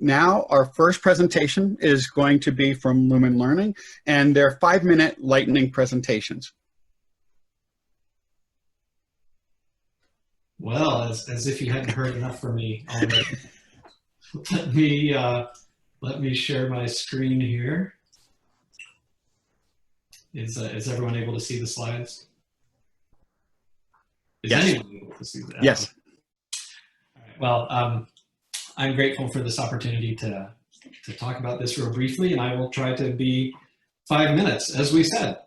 now our first presentation is going to be from Lumen Learning, and they're 5-minute lightning presentations. Well, as if you hadn't heard enough from me already. Let me share my screen here. Is everyone able to see the slides? Is yes. anyone able to see that? Yes. All right. Well, I'm grateful for this opportunity to talk about this real briefly, and I will try to be 5 minutes, as we said.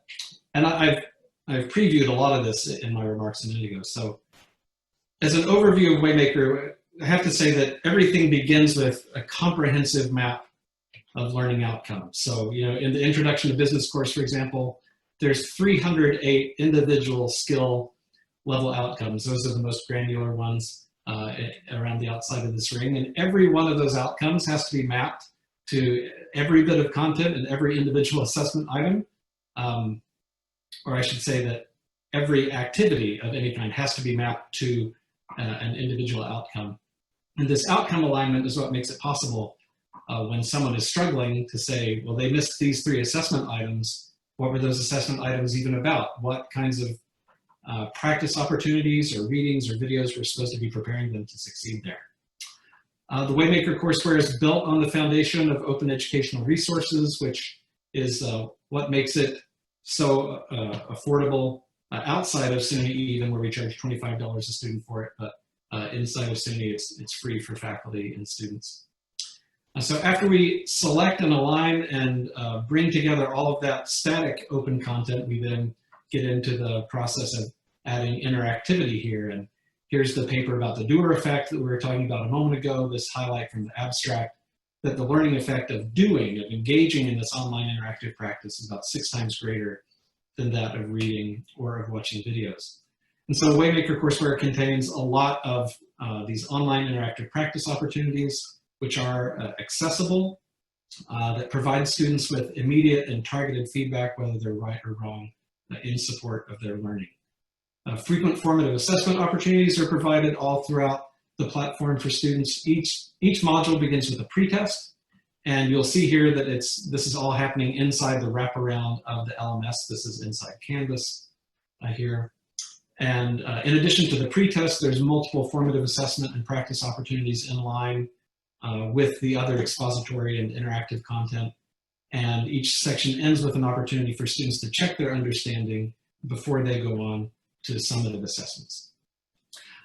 And I've previewed a lot of this in my remarks a minute ago. So as an overview of Waymaker, I have to say that everything begins with a comprehensive map of learning outcomes. So, in the Introduction to Business course, for example, there's 308 individual skill level outcomes. Those are the most granular ones around the outside of this ring. And every one of those outcomes has to be mapped to every bit of content and every individual assessment item. Or I should say that every activity of any kind has to be mapped to an individual outcome. And this outcome alignment is what makes it possible when someone is struggling to say, well, they missed these 3 assessment items. What were those assessment items even about? What kinds of practice opportunities or readings or videos were supposed to be preparing them to succeed there? The Waymaker courseware is built on the foundation of open educational resources, which is what makes it so affordable outside of SUNY, even where we charge $25 a student for it, but inside of SUNY, it's free for faculty and students. So after we select and align and bring together all of that static open content, we then get into the process of adding interactivity here. And here's the paper about the doer effect that we were talking about a moment ago, this highlight from the abstract, that the learning effect of doing, of engaging in this online interactive practice is about 6 times greater than that of reading or of watching videos. And so Waymaker courseware contains a lot of these online interactive practice opportunities, which are accessible, that provide students with immediate and targeted feedback, whether they're right or wrong, in support of their learning. Frequent formative assessment opportunities are provided all throughout the platform for students. Each module begins with a pretest, and you'll see here that this is all happening inside the wraparound of the LMS. This is inside Canvas here. And in addition to the pretest, there's multiple formative assessment and practice opportunities in line with the other expository and interactive content. And each section ends with an opportunity for students to check their understanding before they go on to summative assessments.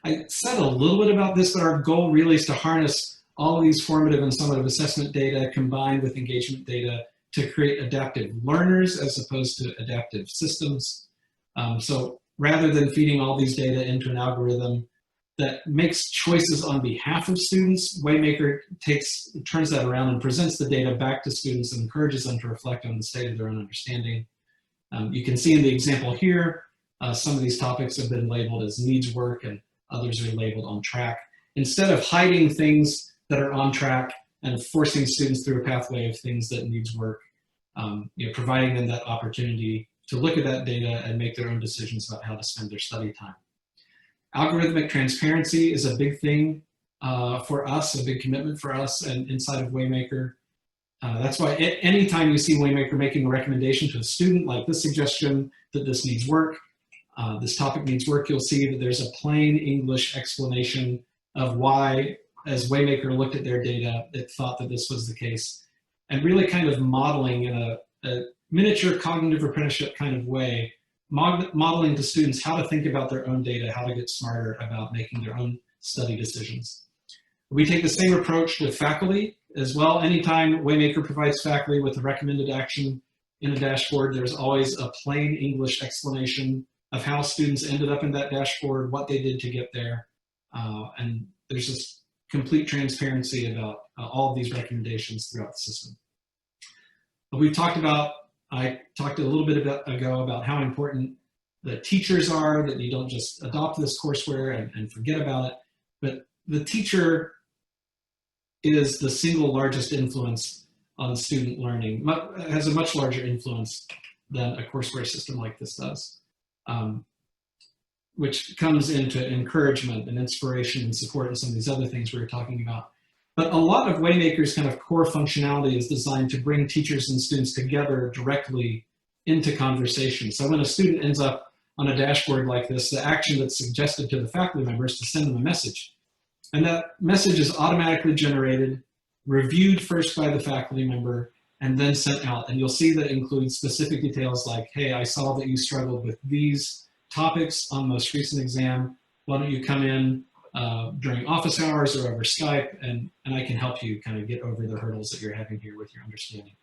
I said a little bit about this, but our goal really is to harness all of these formative and summative assessment data combined with engagement data to create adaptive learners as opposed to adaptive systems. So rather than feeding all these data into an algorithm that makes choices on behalf of students, Waymaker turns that around and presents the data back to students and encourages them to reflect on the state of their own understanding. You can see in the example here, some of these topics have been labeled as needs work and others are labeled on track. Instead of hiding things that are on track and forcing students through a pathway of things that needs work, providing them that opportunity to look at that data and make their own decisions about how to spend their study time. Algorithmic transparency is a big thing for us, a big commitment for us and inside of Waymaker. That's why anytime you see Waymaker making a recommendation to a student, like this suggestion that this needs work, this topic needs work, you'll see that there's a plain English explanation of why, as Waymaker looked at their data, it thought that this was the case, and really kind of modeling in a miniature cognitive apprenticeship kind of way, modeling to students how to think about their own data, how to get smarter about making their own study decisions. We take the same approach with faculty as well. Anytime Waymaker provides faculty with a recommended action in a dashboard, there's always a plain English explanation of how students ended up in that dashboard, what they did to get there, and there's just complete transparency about all of these recommendations throughout the system. I talked a little bit ago about how important the teachers are, that you don't just adopt this courseware and forget about it, but the teacher is the single largest influence on student learning, has a much larger influence than a courseware system like this does, which comes into encouragement and inspiration and support and some of these other things we were talking about. But a lot of Waymaker's kind of core functionality is designed to bring teachers and students together directly into conversation. So when a student ends up on a dashboard like this, the action that's suggested to the faculty member is to send them a message. And that message is automatically generated, reviewed first by the faculty member, and then sent out. And you'll see that includes specific details like, hey, I saw that you struggled with these topics on most recent exam. Why don't you come in during office hours or over Skype, and I can help you kind of get over the hurdles that you're having here with your understanding.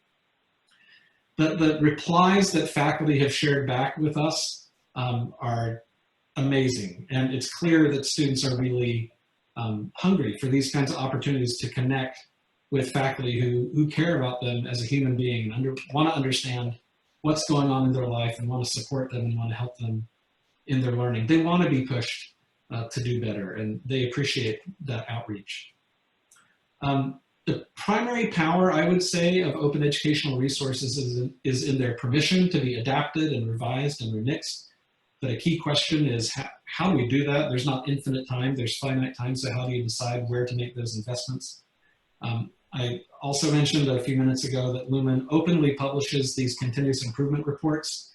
The replies that faculty have shared back with us are amazing. And it's clear that students are really hungry for these kinds of opportunities to connect with faculty who care about them as a human being and want to understand what's going on in their life and want to support them and want to help them in their learning. They want to be pushed to do better, and they appreciate that outreach. The primary power, I would say, of open educational resources is in their permission to be adapted and revised and remixed. But a key question is, how do we do that? There's not infinite time, there's finite time, so how do you decide where to make those investments? I also mentioned a few minutes ago that Lumen openly publishes these continuous improvement reports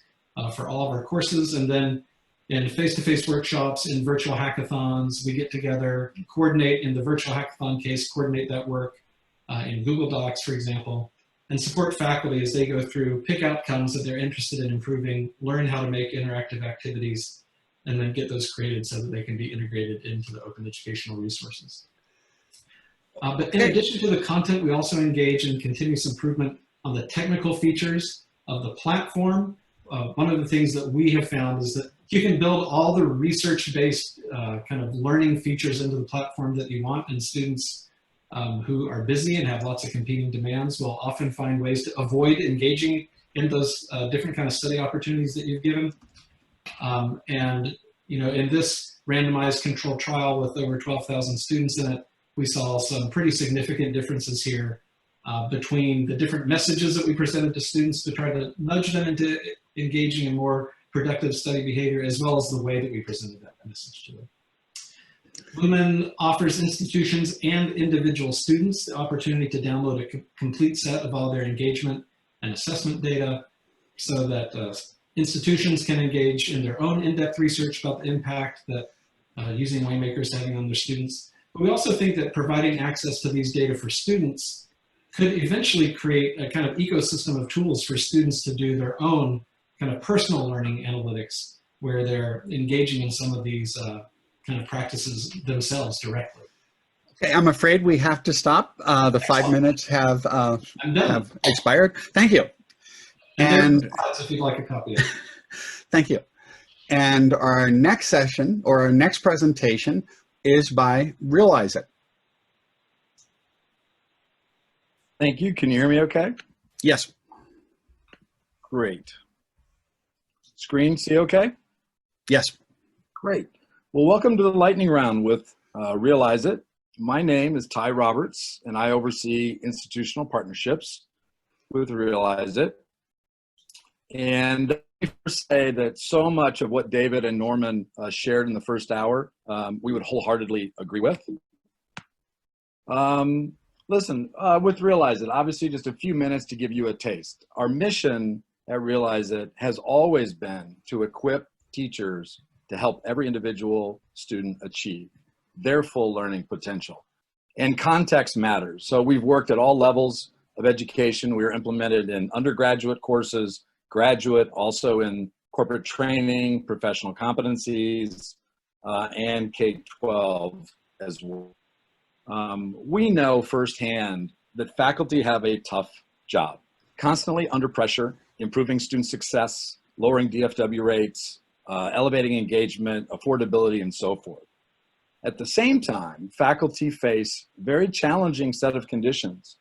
for all of our courses, and then in face-to-face workshops, in virtual hackathons, we get together, coordinate, in the virtual hackathon case, coordinate that work in Google Docs, for example, and support faculty as they go through, pick outcomes that they're interested in improving, learn how to make interactive activities, and then get those created so that they can be integrated into the open educational resources. But in addition to the content, we also engage in continuous improvement on the technical features of the platform. One of the things that we have found is that you can build all the research-based kind of learning features into the platform that you want, and students who are busy and have lots of competing demands will often find ways to avoid engaging in those different kind of study opportunities that you've given. And you know, in this randomized controlled trial with over 12,000 students in it, we saw some pretty significant differences here between the different messages that we presented to students to try to nudge them into engaging in more productive study behavior, as well as the way that we presented that message to them. Lumen offers institutions and individual students the opportunity to download a complete set of all their engagement and assessment data so that institutions can engage in their own in-depth research about the impact that using Waymaker is having on their students. But we also think that providing access to these data for students could eventually create a kind of ecosystem of tools for students to do their own kind of personal learning analytics, where they're engaging in some of these kind of practices themselves directly. Okay, I'm afraid we have to stop. The 5 minutes have expired. Thank you. And if you'd like a copy of it. Thank you. And our next session, or our next presentation, is by RealizeIt. Thank you. Can you hear me okay? Yes. Great. Screen see okay? Yes. Great. Well, welcome to the lightning round with RealizeIt. My name is Ty Roberts, and I oversee institutional partnerships with RealizeIt. And I first say that so much of what David and Norman shared in the first hour, we would wholeheartedly agree with. Listen, with RealizeIt, obviously just a few minutes to give you a taste. Our mission at RealizeIt has always been to equip teachers to help every individual student achieve their full learning potential. And context matters. So we've worked at all levels of education. We are implemented in undergraduate courses, graduate, also in corporate training, professional competencies, and K-12 as well. We know firsthand that faculty have a tough job, constantly under pressure, improving student success, lowering DFW rates, elevating engagement, affordability, and so forth. At the same time, faculty face a very challenging set of conditions.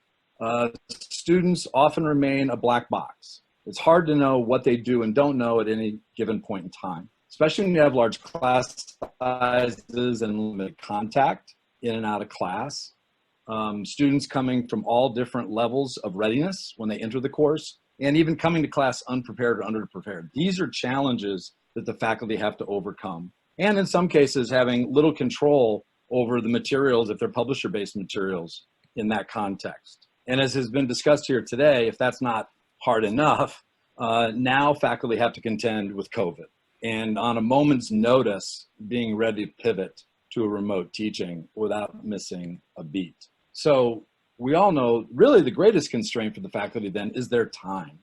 Students often remain a black box. It's hard to know what they do and don't know at any given point in time, especially when you have large class sizes and limited contact in and out of class. Students coming from all different levels of readiness when they enter the course, and even coming to class unprepared or underprepared. These are challenges that the faculty have to overcome. And in some cases, having little control over the materials, if they're publisher-based materials, in that context. And as has been discussed here today, if that's not hard enough, now faculty have to contend with COVID. And on a moment's notice, being ready to pivot to a remote teaching without missing a beat. So we all know really the greatest constraint for the faculty then is their time.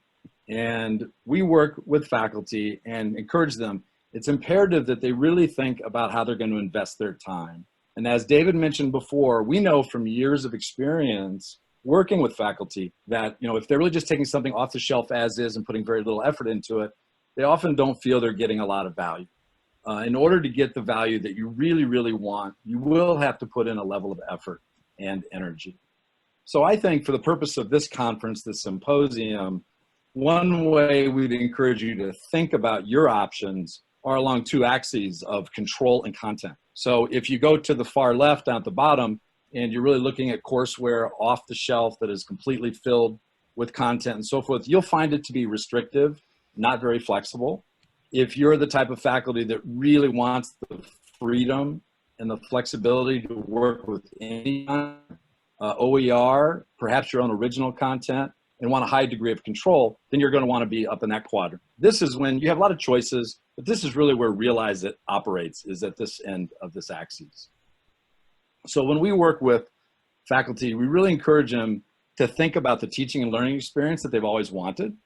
And we work with faculty and encourage them. It's imperative that they really think about how they're going to invest their time. And as David mentioned before, we know from years of experience working with faculty that, you know, if they're really just taking something off the shelf as is and putting very little effort into it, they often don't feel they're getting a lot of value. In order to get the value that you really, really want, you will have to put in a level of effort and energy. So I think for the purpose of this conference, this symposium, one way we'd encourage you to think about your options are along two axes of control and content. So if you go to the far left down at the bottom and you're really looking at courseware off the shelf that is completely filled with content and so forth, you'll find it to be restrictive, not very flexible. If you're the type of faculty that really wants the freedom and the flexibility to work with any OER, perhaps your own original content, and want a high degree of control, then you're going to want to be up in that quadrant. This is when you have a lot of choices, but this is really where RealizeIt operates, is at this end of this axis. So when we work with faculty, we really encourage them to think about the teaching and learning experience that they've always wanted,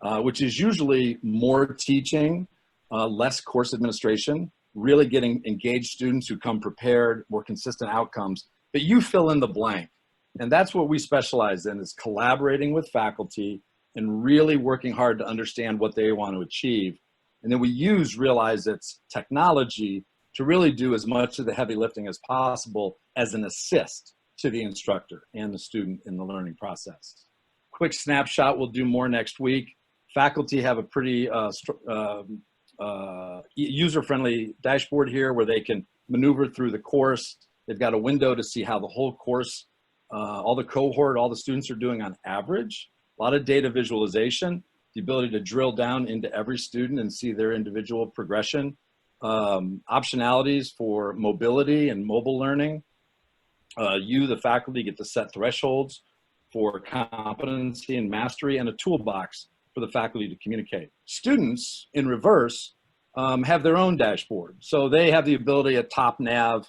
which is usually more teaching, less course administration, really getting engaged students who come prepared, more consistent outcomes, but you fill in the blank. And that's what we specialize in, is collaborating with faculty and really working hard to understand what they want to achieve. And then we use RealizeIt's technology to really do as much of the heavy lifting as possible as an assist to the instructor and the student in the learning process. Quick snapshot, we'll do more next week. Faculty have a pretty user-friendly dashboard here where they can maneuver through the course. They've got a window to see how the whole course, all the cohort, all the students are doing on average. A lot of data visualization, the ability to drill down into every student and see their individual progression. Optionalities for mobility and mobile learning. You, the faculty, get to set thresholds for competency and mastery, and a toolbox for the faculty to communicate. Students, in reverse, have their own dashboard. So they have the ability at top nav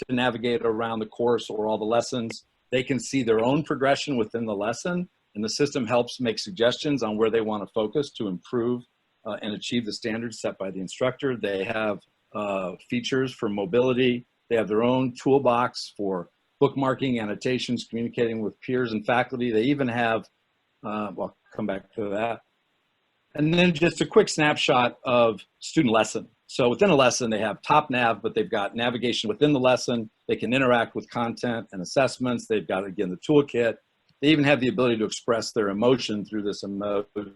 to navigate around the course or all the lessons. They can see their own progression within the lesson, and the system helps make suggestions on where they want to focus to improve and achieve the standards set by the instructor. They have features for mobility. They have their own toolbox for bookmarking, annotations, communicating with peers and faculty. They even have, well, I'll come back to that. And then just a quick snapshot of student lesson. So within a lesson, they have top nav, but they've got navigation within the lesson. They can interact with content and assessments. They've got, again, the toolkit. They even have the ability to express their emotion through this emoji.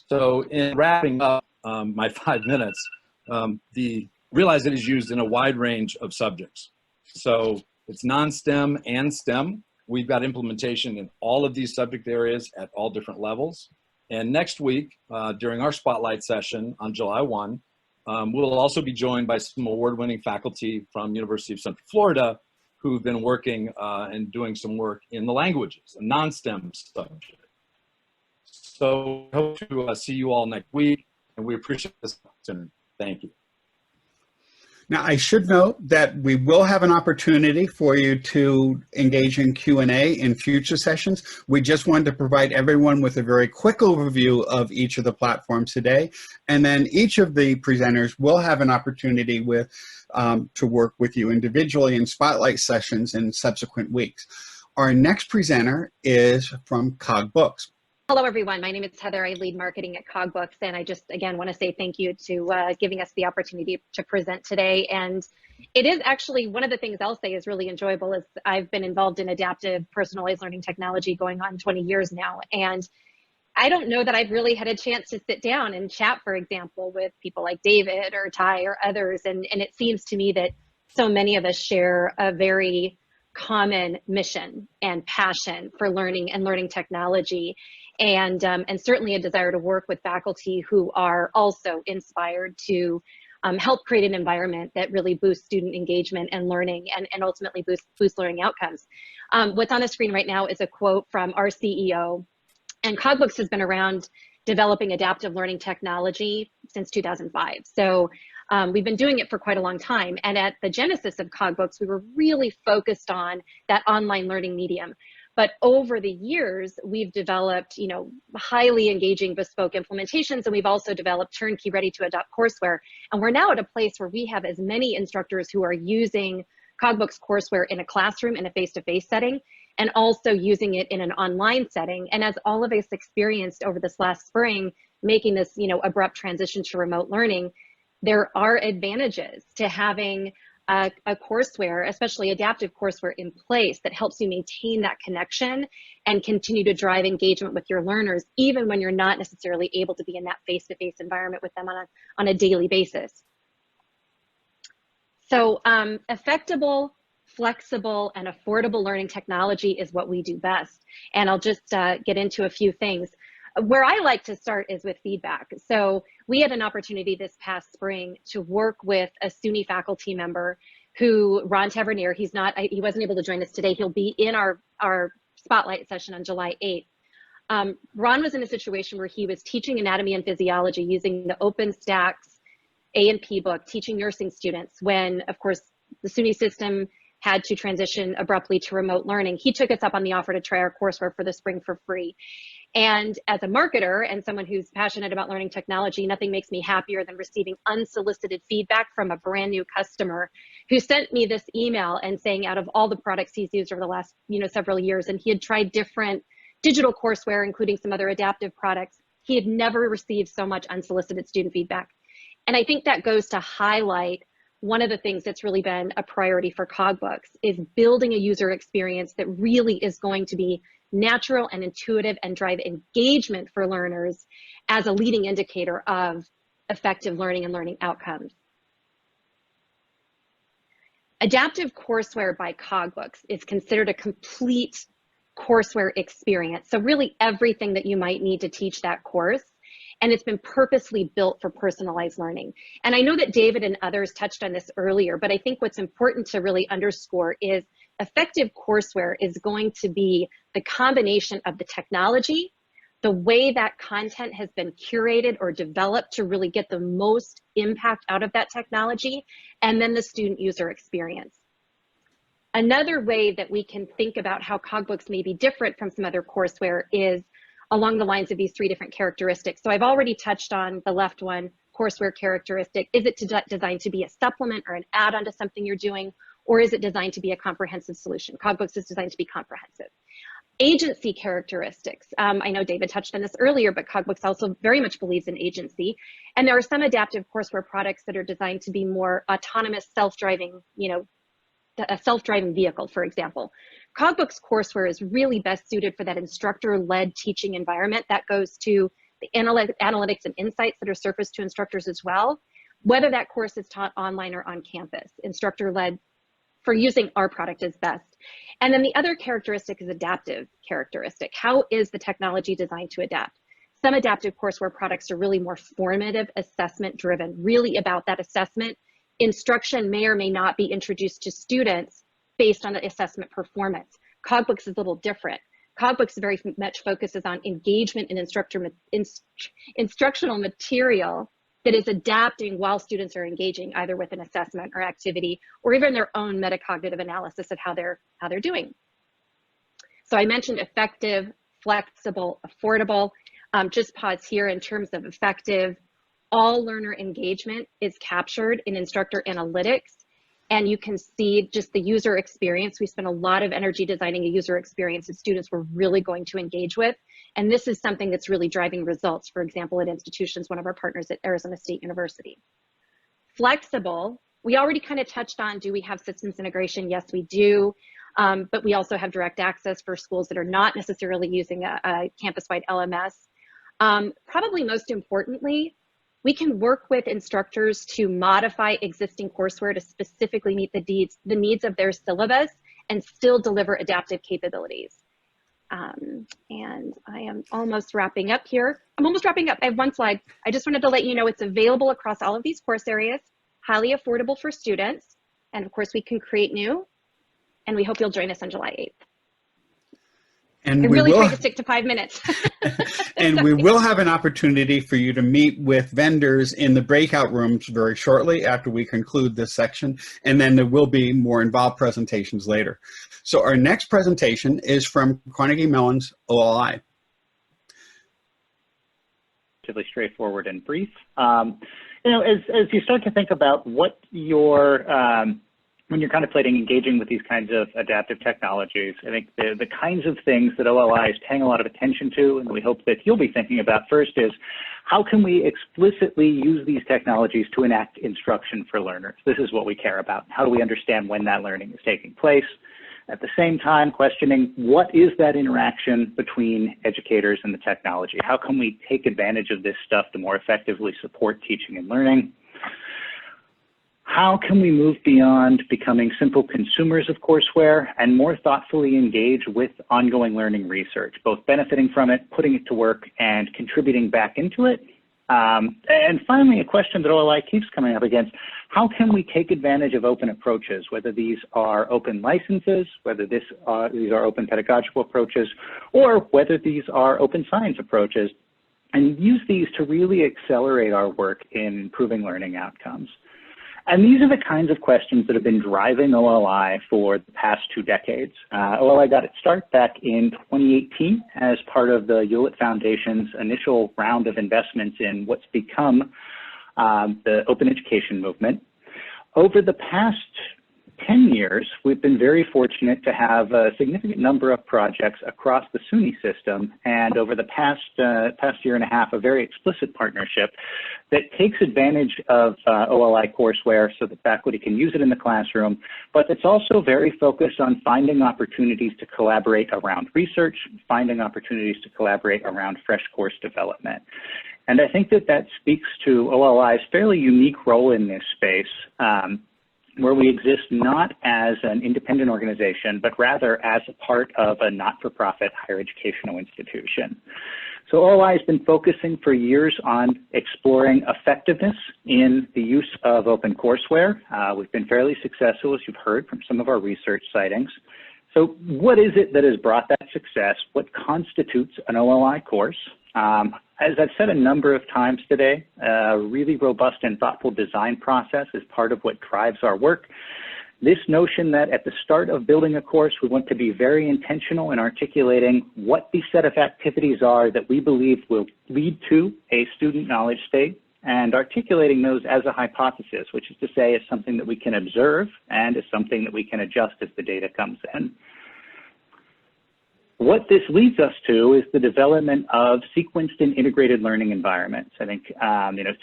So in wrapping up my 5 minutes, the RealizeIt is used in a wide range of subjects. So it's non-STEM and STEM. We've got implementation in all of these subject areas at all different levels. And next week, during our spotlight session on July 1, we'll also be joined by some award-winning faculty from University of Central Florida who've been working and doing some work in the languages, a non-STEM subject. So I hope to see you all next week, and we appreciate this opportunity. Thank you. Now, I should note that we will have an opportunity for you to engage in Q&A in future sessions. We just wanted to provide everyone with a very quick overview of each of the platforms today. And then each of the presenters will have an opportunity to work with you individually in spotlight sessions in subsequent weeks. Our next presenter is from Cogbooks. Hello, everyone. My name is Heather. I lead marketing at Cogbooks, and I just, again, want to say thank you to giving us the opportunity to present today. And it is actually one of the things I'll say is really enjoyable is I've been involved in adaptive personalized learning technology going on 20 years now. And I don't know that I've really had a chance to sit down and chat, for example, with people like David or Ty or others. And it seems to me that so many of us share a very common mission and passion for learning and learning technology. And certainly a desire to work with faculty who are also inspired to help create an environment that really boosts student engagement and learning, and ultimately boosts learning outcomes. What's on the screen right now is a quote from our CEO, and Cogbooks has been around developing adaptive learning technology since 2005. So we've been doing it for quite a long time. And at the genesis of Cogbooks, we were really focused on that online learning medium. But over the years, we've developed, highly engaging bespoke implementations, and we've also developed turnkey ready to adopt courseware. And we're now at a place where we have as many instructors who are using Cogbooks courseware in a classroom in a face-to-face setting, and also using it in an online setting. And as all of us experienced over this last spring, making this, abrupt transition to remote learning, there are advantages to having a courseware, especially adaptive courseware, in place that helps you maintain that connection and continue to drive engagement with your learners, even when you're not necessarily able to be in that face-to-face environment with them on a daily basis. So effective, flexible, and affordable learning technology is what we do best. And I'll just get into a few things. Where I like to start is with feedback. So we had an opportunity this past spring to work with a SUNY faculty member who, Ron Tavernier, he wasn't able to join us today. He'll be in our spotlight session on July 8th. Ron was in a situation where he was teaching anatomy and physiology using the OpenStax A&P book, teaching nursing students, when, of course, the SUNY system had to transition abruptly to remote learning. He took us up on the offer to try our courseware for the spring for free. And as a marketer and someone who's passionate about learning technology, nothing makes me happier than receiving unsolicited feedback from a brand new customer who sent me this email and saying, out of all the products he's used over the last several years, and he had tried different digital courseware, including some other adaptive products, he had never received so much unsolicited student feedback. And I think that goes to highlight one of the things that's really been a priority for Cogbooks, is building a user experience that really is going to be natural and intuitive and drive engagement for learners as a leading indicator of effective learning and learning outcomes. Adaptive courseware by Cogbooks is considered a complete courseware experience. So really everything that you might need to teach that course. And it's been purposely built for personalized learning. And I know that David and others touched on this earlier, but I think what's important to really underscore is effective courseware is going to be the combination of the technology, the way that content has been curated or developed to really get the most impact out of that technology, and then the student user experience. Another way that we can think about how Cogbooks may be different from some other courseware is along the lines of these three different characteristics. So I've already touched on the left one, courseware characteristic. Is it designed to be a supplement or an add-on to something you're doing, or is it designed to be a comprehensive solution? Cogbooks is designed to be comprehensive. Agency characteristics. I know David touched on this earlier, but Cogbooks also very much believes in agency. And there are some adaptive courseware products that are designed to be more autonomous, self-driving, a self-driving vehicle, for example. Cogbooks courseware is really best suited for that instructor-led teaching environment that goes to the analytics and insights that are surfaced to instructors as well, whether that course is taught online or on campus. Instructor-led for using our product is best. And then the other characteristic is adaptive characteristic. How is the technology designed to adapt? Some adaptive courseware products are really more formative, assessment driven, really about that assessment. Instruction may or may not be introduced to students based on the assessment performance. Cogbooks is a little different. Cogbooks very much focuses on engagement in instructional material that is adapting while students are engaging either with an assessment or activity, or even their own metacognitive analysis of how they're doing. So I mentioned effective, flexible, affordable. Just pause here. In terms of effective, all learner engagement is captured in instructor analytics, and you can see just the user experience. We spent a lot of energy designing a user experience that students were really going to engage with. And this is something that's really driving results, for example, at institutions, one of our partners at Arizona State University. Flexible, we already kind of touched on, do we have systems integration? Yes, we do. But we also have direct access for schools that are not necessarily using a campus-wide LMS. Probably most importantly, we can work with instructors to modify existing courseware to specifically meet the needs of their syllabus and still deliver adaptive capabilities. And I am almost wrapping up here. I'm almost wrapping up. I have one slide. I just wanted to let you know it's available across all of these course areas. highly affordable for students. And of course, we can create new. And we hope you'll join us on July 8th. And I we really will, tried to stick to 5 minutes. and we will have an opportunity for you to meet with vendors in the breakout rooms very shortly after we conclude this section, and then there will be more involved presentations later. So our next presentation is from Carnegie Mellon's OLI. Relatively straightforward and brief. You know, as you start to think about what your when you're contemplating engaging with these kinds of adaptive technologies, I think the kinds of things that OLI is paying a lot of attention to, and we hope that you'll be thinking about first, is how can we explicitly use these technologies to enact instruction for learners? This is what we care about. How do we understand when that learning is taking place? At the same time, questioning what is that interaction between educators and the technology? How can we take advantage of this stuff to more effectively support teaching and learning? How can we move beyond becoming simple consumers of courseware and more thoughtfully engage with ongoing learning research, both benefiting from it, putting it to work, and contributing back into it? And finally, a question that OLI keeps coming up against: how can we take advantage of open approaches, whether these are open licenses, whether these are open pedagogical approaches, or whether these are open science approaches, and use these to really accelerate our work in improving learning outcomes? And these are the kinds of questions that have been driving OLI for the past 2 decades. OLI got its start back in 2018 as part of the Hewlett Foundation's initial round of investments in what's become the open education movement. Over the past 10 years, we've been very fortunate to have a significant number of projects across the SUNY system, and over the past year and a half, a very explicit partnership that takes advantage of OLI courseware so that faculty can use it in the classroom, but it's also very focused on finding opportunities to collaborate around research, finding opportunities to collaborate around fresh course development. And I think that that speaks to OLI's fairly unique role in this space, where we exist not as an independent organization, but rather as a part of a not-for-profit higher educational institution. So OLI has been focusing for years on exploring effectiveness in the use of open courseware. We've been fairly successful, as you've heard from some of our research sightings. So what is it that has brought that success? What constitutes an OLI course? As I've said a number of times today, a really robust and thoughtful design process is part of what drives our work. This notion that at the start of building a course, we want to be very intentional in articulating what the set of activities are that we believe will lead to a student knowledge state, and articulating those as a hypothesis, which is to say is something that we can observe and is something that we can adjust as the data comes in. What this leads us to is the development of sequenced and integrated learning environments. I think,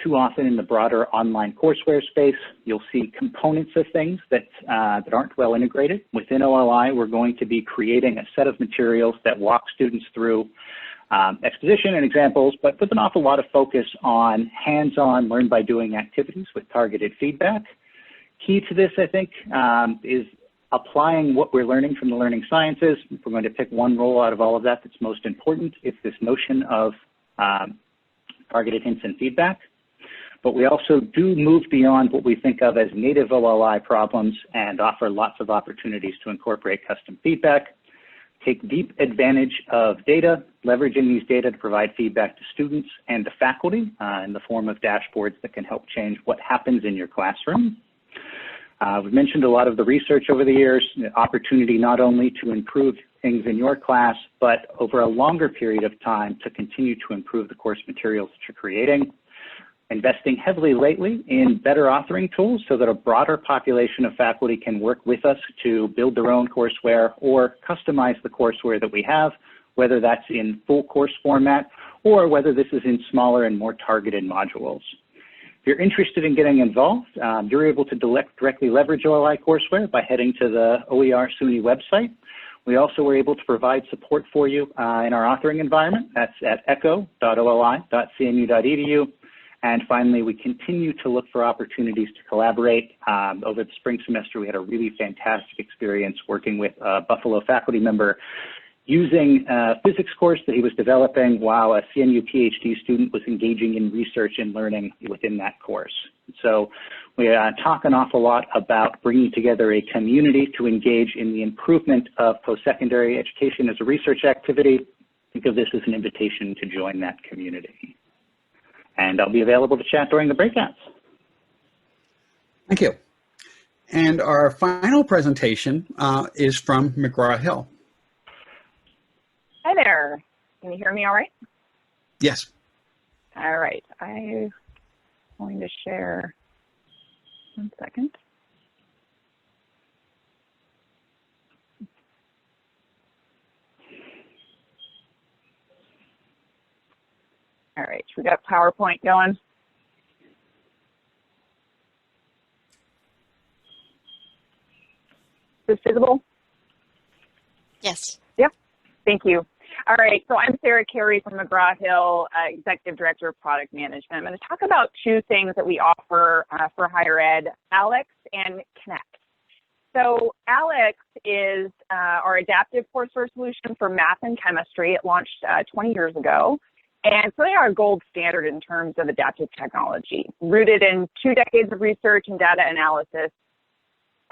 too often in the broader online courseware space, you'll see components of things that aren't well integrated. Within OLI, we're going to be creating a set of materials that walk students through exposition and examples, but with an awful lot of focus on hands-on, learn-by-doing activities with targeted feedback. Key to this, I think, is applying what we're learning from the learning sciences. If we're going to pick one role out of all of that that's most important, it's this notion of targeted hints and feedback. But we also do move beyond what we think of as native OLI problems and offer lots of opportunities to incorporate custom feedback, take deep advantage of data, leveraging these data to provide feedback to students and to faculty in the form of dashboards that can help change what happens in your classroom. We've mentioned a lot of the research over the years, the opportunity not only to improve things in your class, but over a longer period of time to continue to improve the course materials that you're creating. Investing heavily lately in better authoring tools so that a broader population of faculty can work with us to build their own courseware or customize the courseware that we have, whether that's in full course format or whether this is in smaller and more targeted modules. If you're interested in getting involved, you're able to directly leverage OLI courseware by heading to the OER SUNY website. We also were able to provide support for you in our authoring environment. That's at echo.oli.cmu.edu. And finally, we continue to look for opportunities to collaborate. Over the spring semester, we had a really fantastic experience working with a Buffalo faculty member using a physics course that he was developing while a CNU PhD student was engaging in research and learning within that course. So We talk an awful lot about bringing together a community to engage in the improvement of post-secondary education as a research activity. Think of this as an invitation to join that community. And I'll be available to chat during the breakouts. Thank you. And our final presentation is from McGraw-Hill. Hi there. Can you hear me all right? Yes. All right. I'm going to share. 1 second. All right. We got PowerPoint going. Is this visible? Yes. Yep. Thank you. All right, so I'm Sarah Carey from McGraw-Hill, Executive Director of Product Management. I'm going to talk about two things that we offer for higher ed, ALEX and Connect. So ALEX is our adaptive courseware solution for math and chemistry. It launched 20 years ago, and so they are a gold standard in terms of adaptive technology. Rooted in 2 decades of research and data analysis,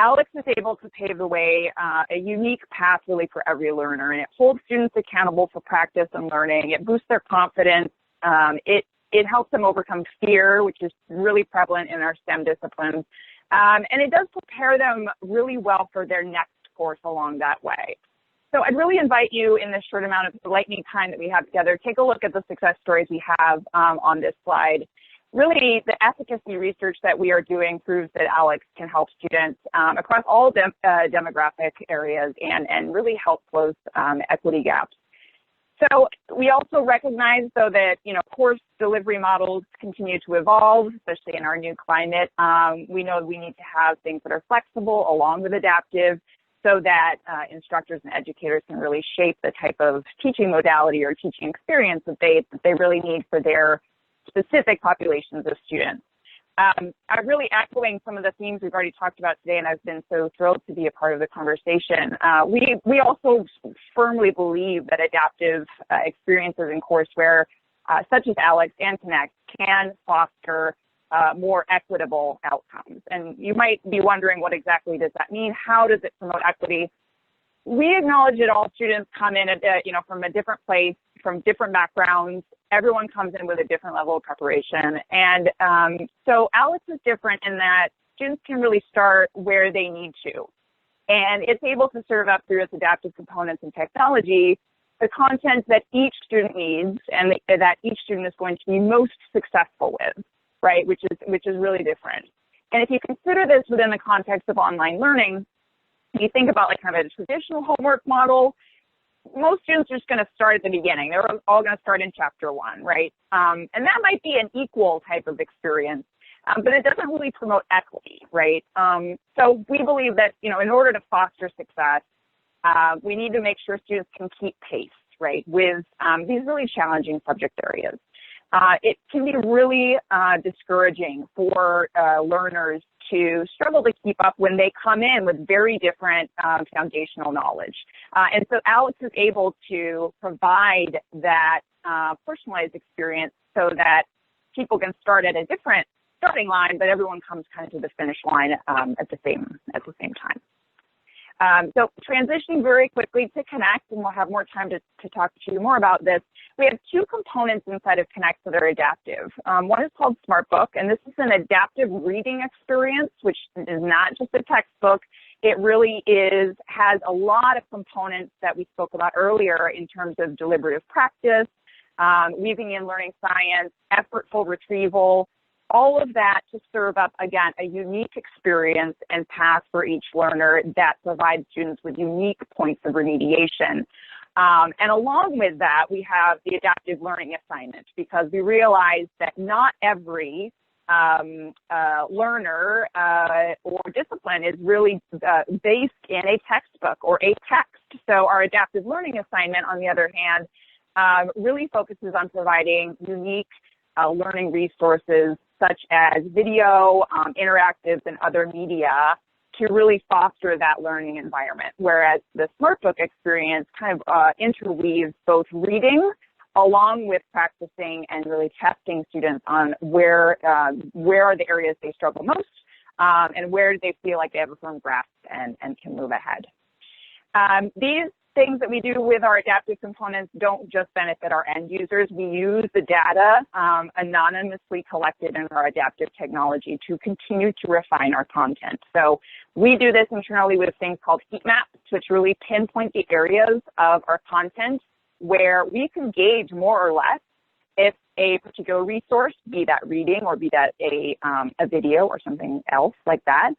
ALEX is able to pave the way, a unique path really for every learner, and it holds students accountable for practice and learning. It boosts their confidence. It helps them overcome fear, which is really prevalent in our STEM disciplines. And it does prepare them really well for their next course along that way. So I'd really invite you in this short amount of lightning time that we have together, take a look at the success stories we have on this slide. Really, the efficacy research that we are doing proves that ALEX can help students across all demographic areas and really help close equity gaps. So we also recognize, though, that course delivery models continue to evolve, especially in our new climate. We know we need to have things that are flexible along with adaptive, so that instructors and educators can really shape the type of teaching modality or teaching experience that they really need for their specific populations of students. I'm really echoing some of the themes we've already talked about today, and I've been so thrilled to be a part of the conversation. We also firmly believe that adaptive experiences in courseware, such as ALEX and Connect, can foster more equitable outcomes. And you might be wondering, what exactly does that mean? How does it promote equity? We acknowledge that all students come in from a different place, from different backgrounds. Everyone comes in with a different level of preparation. And so ALEX is different in that students can really start where they need to. And it's able to serve up through its adaptive components and technology the content that each student needs and that each student is going to be most successful with, right? Which is really different. And if you consider this within the context of online learning, you think about like kind of a traditional homework model, most students are just going to start at the beginning. They're all going to start in chapter 1, right? And that might be an equal type of experience, but it doesn't really promote equity, right? So we believe that, in order to foster success, we need to make sure students can keep pace, right, with these really challenging subject areas. It can be really discouraging for learners to struggle to keep up when they come in with very different foundational knowledge. And so ALEX is able to provide that personalized experience so that people can start at a different starting line, but everyone comes kind of to the finish line at the same time. So transitioning very quickly to Connect, and we'll have more time to talk to you more about this. We have 2 components inside of Connect that are adaptive. One is called SmartBook, and this is an adaptive reading experience, which is not just a textbook. It really has a lot of components that we spoke about earlier in terms of deliberative practice, weaving in learning science, effortful retrieval, all of that to serve up, again, a unique experience and path for each learner that provides students with unique points of remediation. And along with that, we have the adaptive learning assignment, because we realize that not every learner or discipline is really based in a textbook or a text. So our adaptive learning assignment, on the other hand, really focuses on providing unique learning resources such as video, interactives, and other media to really foster that learning environment. Whereas the SmartBook experience kind of interweaves both reading along with practicing and really testing students on where are the areas they struggle most, and where do they feel like they have a firm grasp and can move ahead. These things that we do with our adaptive components don't just benefit our end users. We use the data anonymously collected in our adaptive technology to continue to refine our content. So we do this internally with things called heat maps, which really pinpoint the areas of our content where we can gauge more or less if a particular resource, be that reading or be that a video or something else like that,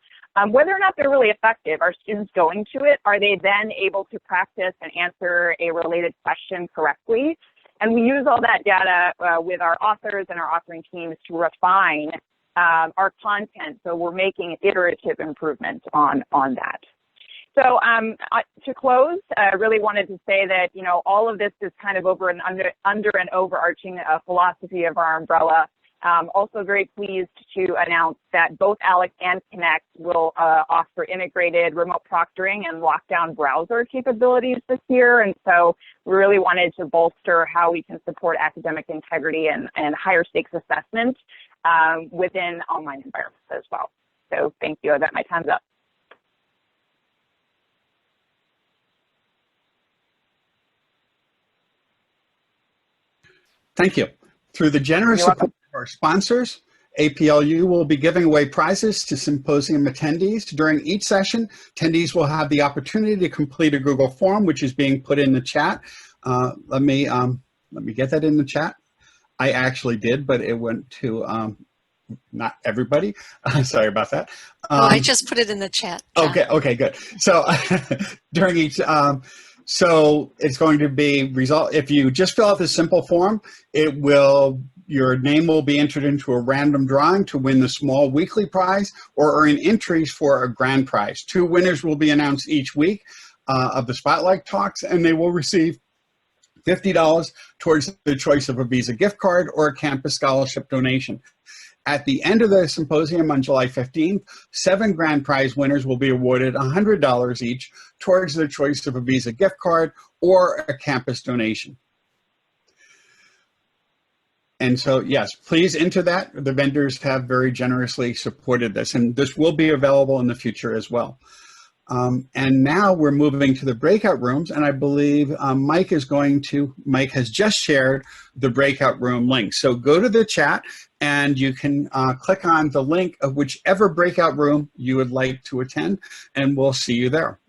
whether or not they're really effective. Are students going to it? Are they then able to practice and answer a related question correctly? And we use all that data with our authors and our authoring teams to refine our content. So we're making iterative improvements on that. So to close, I really wanted to say that, you know, all of this is kind of under an overarching philosophy of our umbrella. Also very pleased to announce that both ALEC and Connect will offer integrated remote proctoring and lockdown browser capabilities this year. And so we really wanted to bolster how we can support academic integrity and higher stakes assessment within online environments as well. So thank you. I bet my time's up. Thank you. Through the generous support of our sponsors, APLU will be giving away prizes to symposium attendees. During each session, attendees will have the opportunity to complete a Google form, which is being put in the chat. Let me get that in the chat. I actually did, but it went to not everybody. Sorry about that. I just put it in the chat, John. Okay, good. So during each, so it's going to be if you just fill out this simple form, your name will be entered into a random drawing to win the small weekly prize or earn entries for a grand prize. 2 winners will be announced each week of the Spotlight Talks, and they will receive $50 towards the choice of a Visa gift card or a campus scholarship donation. At the end of the symposium on July 15th, 7 grand prize winners will be awarded $100 each towards their choice of a Visa gift card or a campus donation. And so, yes, please enter that. The vendors have very generously supported this, and this will be available in the future as well. And now we're moving to the breakout rooms, and I believe Mike has just shared the breakout room link. So go to the chat and you can click on the link of whichever breakout room you would like to attend, and we'll see you there.